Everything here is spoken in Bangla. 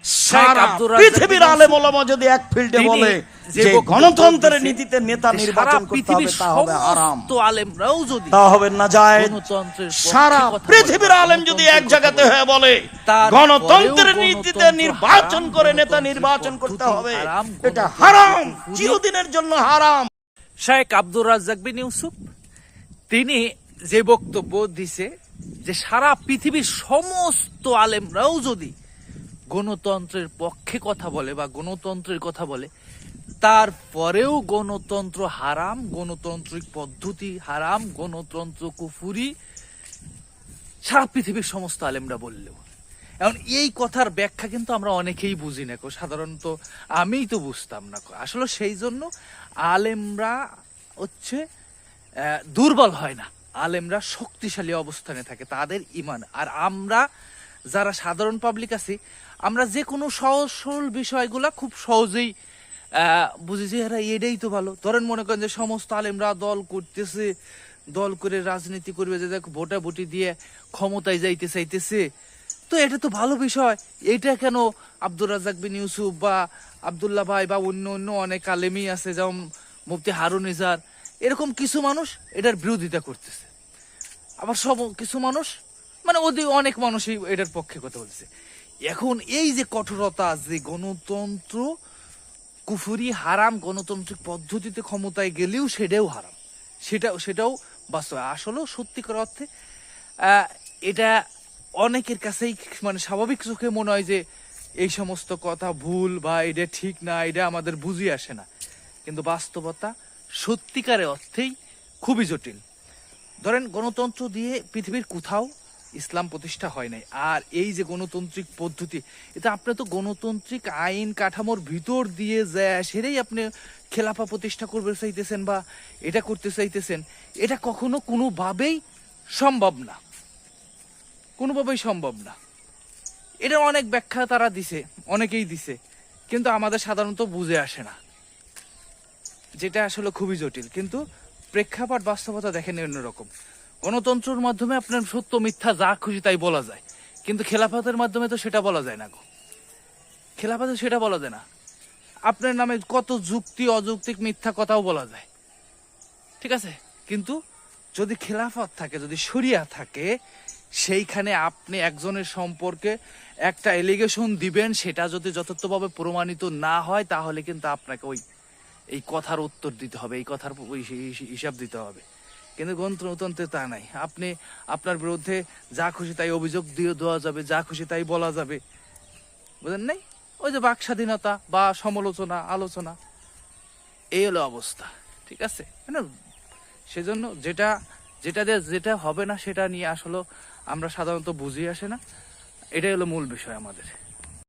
সারা পৃথিবীর আলেম ওলামা যদি এক ফিল্ডে বলে যে গণতন্ত্রের নীতিতে নেতা নির্বাচন করতে হবে, তা হবে হারাম, আলেমরাও যদি তা হবে নাজায়েজ। সারা পৃথিবীর আলেম যদি এক জায়গাতে হয়ে বলে গণতন্ত্রের নীতিতে নির্বাচন করে নেতা নির্বাচন করতে হবে, এটা হারাম, চিরদিনের জন্য হারাম। শেখ আব্দুর রাজ্জাক বিন ইউসুফ তিনি যে বক্তব্য দিছে যে সারা পৃথিবীর সমস্ত আলেমরাও যদি গণতন্ত্রের পক্ষে কথা বলে বা গণতন্ত্রের কথা বলে, তারপরেও গণতন্ত্র হারাম, গণতান্ত্রিক পদ্ধতি হারাম, গণতন্ত্র কুফুরি, সারা পৃথিবীর সমস্ত আলেমরা বললেও। এখন এই কথার ব্যাখ্যা কিন্তু আমরা অনেকেই বুঝি না, সাধারণত আমিই তো বুঝতাম না। আসলে সেই জন্য আলেমরা হচ্ছে দুর্বল হয় না, আলেমরা শক্তিশালী অবস্থানে থাকে তাদের ইমান। আর আমরা যারা সাধারণ পাবলিক আছি, আমরা যে কোনো সহজ সরল বিষয়গুলা খুব সহজেই বুঝি যে এরা এটাই তো ভালো। ধরেন মনে করেন যে সমস্ত আলেমরা দল করতেছে, দল করে রাজনীতি করবে, যে ভোটাভুটি দিয়ে ক্ষমতায় যাইতে চাইতেছে, তো এটা তো ভালো বিষয়। এটা কেন আব্দুর রাজ্জাক বিন ইউসুফ বা আব্দুল্লাহ ভাই বা অন্য অন্য অনেক আলেমই আছে, যেমন মুফতি হারুন নিজার, এরকম কিছু মানুষ এটার বিরোধিতা করতেছে। আবার কিছু মানুষ, মানে ওদের অনেক মানুষই এটার পক্ষে কথা বলছে। এখন এই যে কঠোরতা, যে গণতন্ত্র কুফুরি হারাম, গণতান্ত্রিক পদ্ধতিতে ক্ষমতায় গেলেও সেটাও হারাম, সেটাও বাস্তব। আসলেও সত্যিকার অর্থে এটা অনেকের কাছেই মানে স্বাভাবিক চোখে মনে হয় যে এই সমস্ত কথা ভুল বা এটা ঠিক না, এটা আমাদের বুঝি আসে না। কিন্তু বাস্তবতা সত্যিকারের অর্থেই খুবই জটিল। ধরেন গণতন্ত্র দিয়ে পৃথিবীর কোথাও ইসলাম প্রতিষ্ঠা হয় নাই। আর এই যে গণতান্ত্রিক পদ্ধতি, এটা আপনি তো গণতান্ত্রিক আইন কাঠামোর ভিতর দিয়ে যায় সেটাই আপনি খেলাফা প্রতিষ্ঠা করতে চাইতেছেন বা এটা করতে চাইতেছেন, এটা কখনো কোনোভাবেই সম্ভব না, কোনোভাবেই সম্ভব না। এটা অনেক ব্যাখ্যা তারা দিছে, অনেকেই দিছে, কিন্তু আমাদের সাধারণত বুঝে আসে না, যেটা আসলে খুবই জটিল। কিন্তু প্রেক্ষাপট বাস্তবতা দেখেন অন্যরকম। গণতন্ত্রের মাধ্যমে আপনার সত্য মিথ্যা যা খুশি তাই বলা যায়, কিন্তু খেলাফতের মাধ্যমে তো সেটা বলা যায় না গো। খেলাফতে সেটা বলা যায় না। আপনার নামে কত যুক্তি অযৌক্তিক মিথ্যা কথাও বলা যায়, ঠিক আছে। কিন্তু যদি খেলাফত থাকে, যদি শরিয়া থাকে, সেইখানে আপনি একজনের সম্পর্কে একটা এলিগেশন দিবেন, সেটা যদি যথার্থভাবে প্রমাণিত না হয়, তাহলে কিন্তু আপনাকে এই কথার উত্তর দিতে হবে, এই কথার হিসাব দিতে হবে। কিন্তু গণতন্ত্রে তা নাই। আপনি আপনার বিরুদ্ধে যা খুশি তাই অভিযোগ দিয়ে দেওয়া যাবে, যা খুশি তাই বলা যাবে, বুঝলেন নাই? ওই যে বাক স্বাধীনতা বা সমালোচনা, আলোচনা, এই হলো অবস্থা, ঠিক আছে। সেজন্য যেটা হবে না সেটা নিয়ে আসলে আমরা সাধারণত বুঝে আসে না, এটাই হলো মূল বিষয় আমাদের।